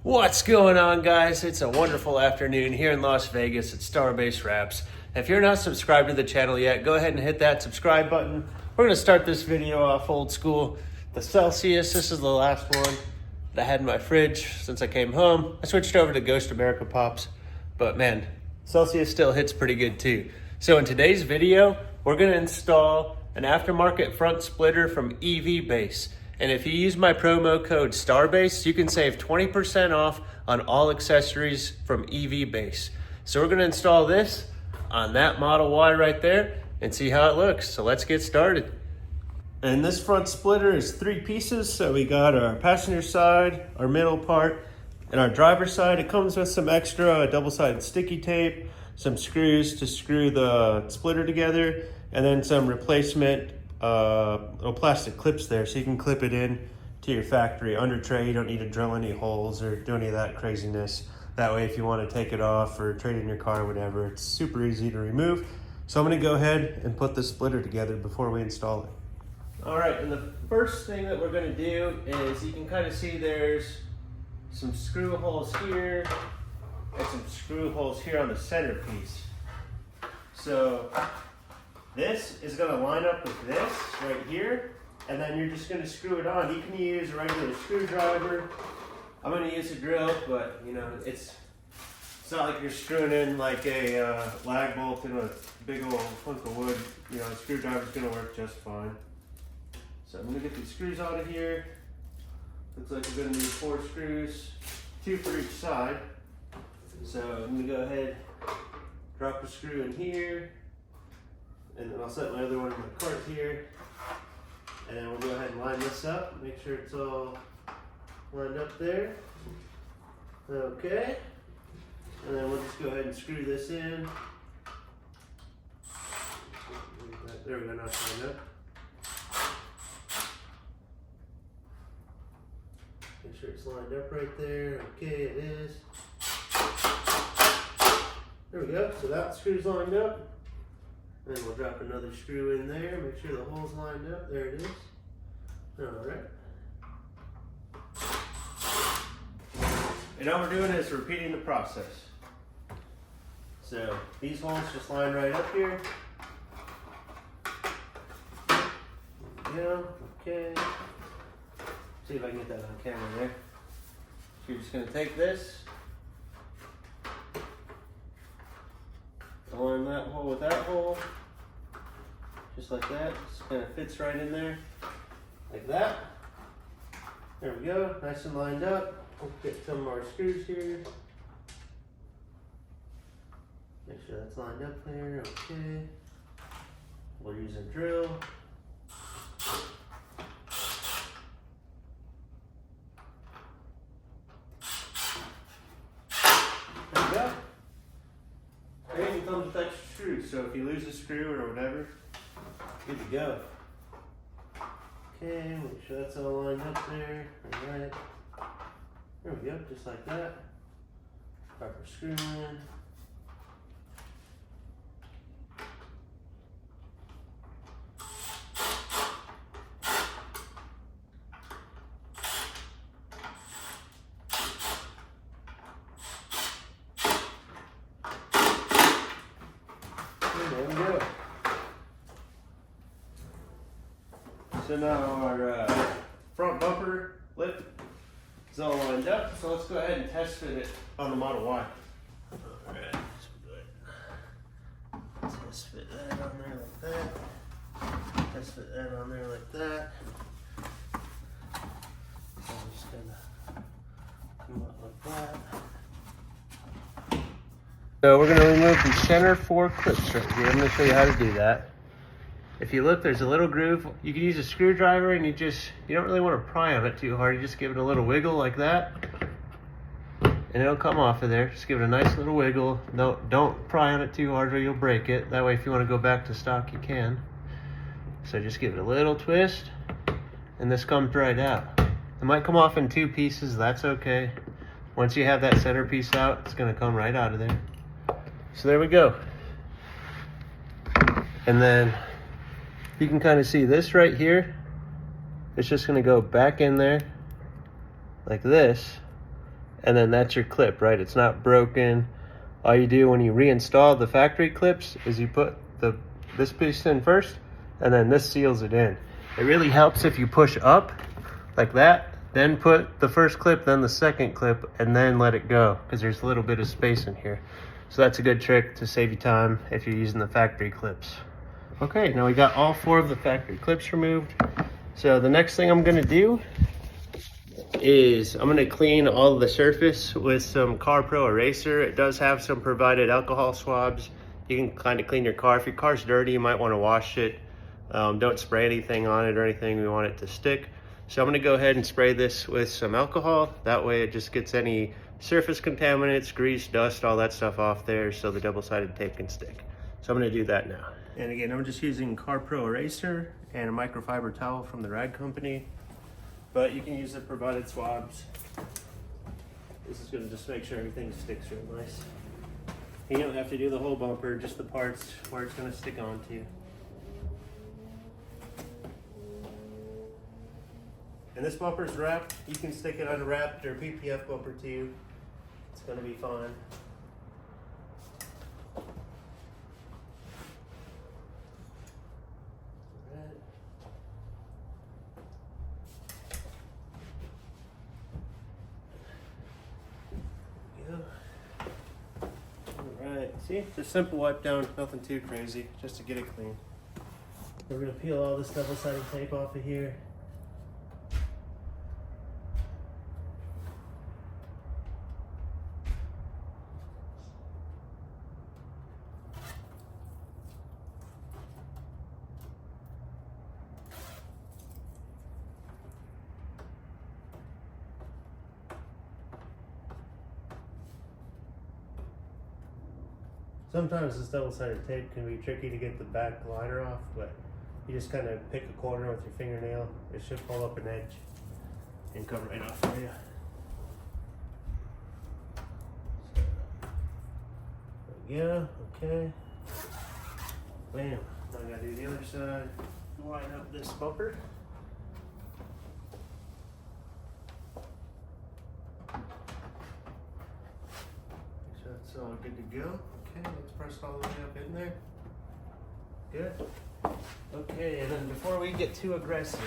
What's going on, guys? It's a wonderful afternoon here in Las Vegas at Starbase Wraps. If you're not subscribed to the channel yet, go ahead and hit that subscribe button. We're going to start this video off old school. The Celsius, this is the last one that I had in my fridge since I came home. I switched over to Ghost America Pops, but man, Celsius still hits pretty good too. So in today's video, we're going to install an aftermarket front splitter from EV Base. And if you use my promo code STARBASE, you can save 20% off on all accessories from EV Base. So we're going to install this on that Model Y right there and see how it looks. So let's get started. And this front splitter is 3 pieces. So we got our passenger side, our middle part, and our driver's side. It comes with some extra double-sided sticky tape, some screws to screw the splitter together, and then some replacement little plastic clips there, so you can clip it in to your factory under tray. You don't need to drill any holes or do any of that craziness. That way, if you want to take it off or trade in your car or whatever, it's super easy to remove. So I'm going to go ahead and put the splitter together before we install it. All right, and the first thing that we're going to do is, you can kind of see there's some screw holes here and some screw holes here on the center piece. So this is going to line up with this right here, and then you're just going to screw it on. You can use a regular screwdriver. I'm going to use a drill, but you know, it's not like you're screwing in like a lag bolt in a big old hunk of wood. You know, a screwdriver's going to work just fine. So I'm going to get these screws out of here. Looks like we're going to need 4 screws, 2 for each side. So I'm going to go ahead, drop a screw in here, and then I'll set my other one in my cart here. And then we'll go ahead and line this up, make sure it's all lined up there. Okay. And then we'll just go ahead and screw this in. There we go, now it's lined up. Make sure it's lined up right there. Okay, it is. There we go, so that screw's lined up. And then we'll drop another screw in there, make sure the hole's lined up. There it is. All right. And all we're doing is repeating the process. So these holes just line right up here. Yeah, okay. See if I can get that on camera there. So you're just gonna take this, align that hole with that hole, just like that. Just kind of fits right in there, like that. There we go, nice and lined up. We'll get some more screws here. Make sure that's lined up there, okay. We'll use a drill. There we go. And it comes with extra screws, so if you lose a screw or whatever, good to go. Okay, make sure that's all lined up there. Alright. There we go, just like that. Proper screw in. There we go. So now our front bumper lip is all lined up. So let's go ahead and test fit it on the Model Y. Alright, let's test fit that on there like that. Test fit that on there like that. So I'm just gonna come up like that. So we're going to remove the center 4 clips right here. I'm going to show you how to do that. If you look, there's a little groove. You can use a screwdriver, and you don't really want to pry on it too hard. You just give it a little wiggle like that, and it'll come off of there. Just give it a nice little wiggle. Don't pry on it too hard or you'll break it. That way, if you want to go back to stock, you can. So just give it a little twist, and this comes right out. It might come off in 2 pieces. That's okay. Once you have that center piece out, it's going to come right out of there. So there we go. And then you can kind of see this right here. It's just going to go back in there like this. and then that's your clip, right? It's not broken. All you do when you reinstall the factory clips is you put this piece in first, and then this seals it in. It really helps if you push up like that, then put the first clip, then the second clip, and then let it go, because there's a little bit of space in here. So that's a good trick to save you time if you're using the factory clips. Okay, now we got all 4 of the factory clips removed. So the next thing I'm gonna do is I'm gonna clean all of the surface with some CarPro Eraser. It does have some provided alcohol swabs. You can kind of clean your car. If your car's dirty, you might want to wash it. Don't spray anything on it or anything. We want it to stick. So I'm gonna go ahead and spray this with some alcohol. That way it just gets any surface contaminants, grease, dust, all that stuff off there, so the double-sided tape can stick. So I'm gonna do that now. And again, I'm just using CarPro Eraser and a microfiber towel from the Rag Company. But you can use the provided swabs. This is gonna just make sure everything sticks real nice. You don't have to do the whole bumper, just the parts where it's gonna stick onto. And this bumper's wrapped. You can stick it unwrapped or PPF bumper too. It's gonna be fine. Alright, see? Just simple wipe down, nothing too crazy, just to get it clean. We're gonna peel all this double-sided tape off of here. Sometimes this double-sided tape can be tricky to get the back liner off, but you just kind of pick a corner with your fingernail. It should pull up an edge and come right off for you. Yeah, okay. Bam. Now I gotta do the other side. Line up this bumper. Make sure that's all good to go. Okay, let's press all the way up in there. Good. Okay, and then before we get too aggressive,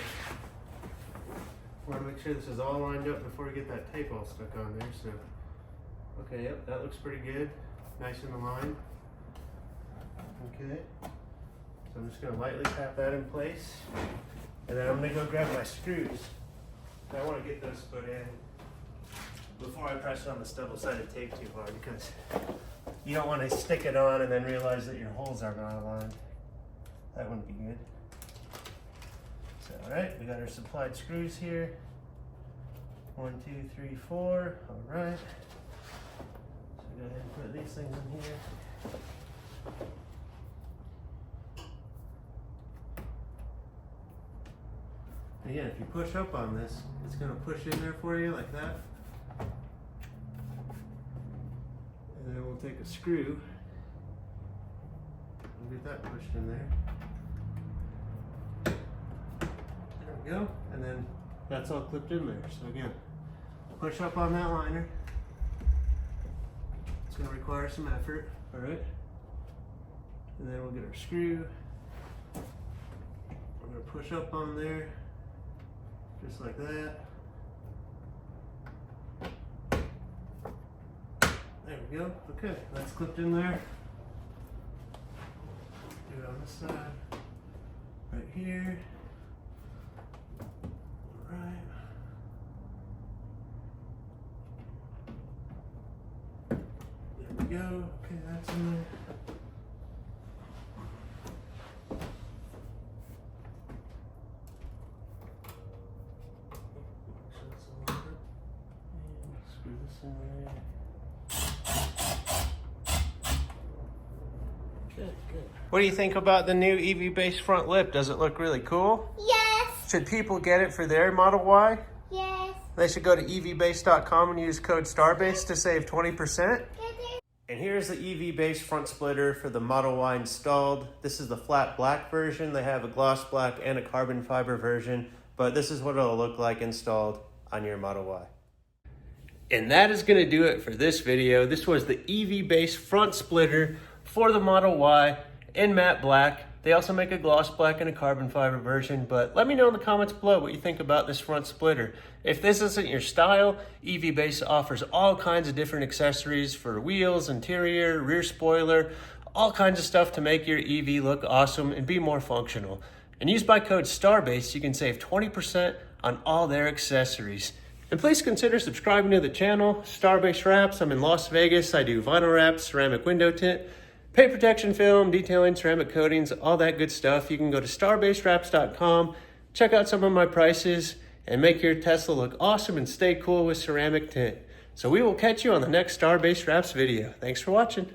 we want to make sure this is all lined up before we get that tape all stuck on there. So, okay, yep, that looks pretty good. Nice in the line. Okay. So I'm just going to lightly tap that in place. And then I'm going to go grab my screws. I want to get those put in before I press on this double-sided tape too hard, because you don't want to stick it on and then realize that your holes are not aligned. That wouldn't be good. So, all right, we got our supplied screws here. 1, 2, 3, 4. All right. So go ahead and put these things in here. Again, if you push up on this, it's going to push in there for you like that. And then we'll take a screw and get that pushed in there. There we go. And then that's all clipped in there. So again, push up on that liner. It's going to require some effort. All right. And then we'll get our screw. We're going to push up on there. Just like that. There we go. Okay, that's clipped in there. Do it on this side. Right here. All right. There we go. Okay, that's in there. What do you think about the new EV-based front lip? Does it look really cool? Yes. Should people get it for their Model Y? Yes. They should go to evbase.com and use code STARBASE to save 20%. And here's the EV-based front splitter for the Model Y installed. This is the flat black version. They have a gloss black and a carbon fiber version, but this is what it'll look like installed on your Model Y. And that is going to do it for this video. This was the EV base front splitter for the Model Y in matte black. They also make a gloss black and a carbon fiber version, but let me know in the comments below what you think about this front splitter. If this isn't your style, EV base offers all kinds of different accessories for wheels, interior, rear spoiler, all kinds of stuff to make your EV look awesome and be more functional. And used by code STARBASE, you can save 20% on all their accessories. And please consider subscribing to the channel, Starbase Wraps. I'm in Las Vegas. I do vinyl wraps, ceramic window tint, paint protection film, detailing, ceramic coatings, all that good stuff. You can go to starbasewraps.com, check out some of my prices, and make your Tesla look awesome and stay cool with ceramic tint. So we will catch you on the next Starbase Wraps video. Thanks for watching.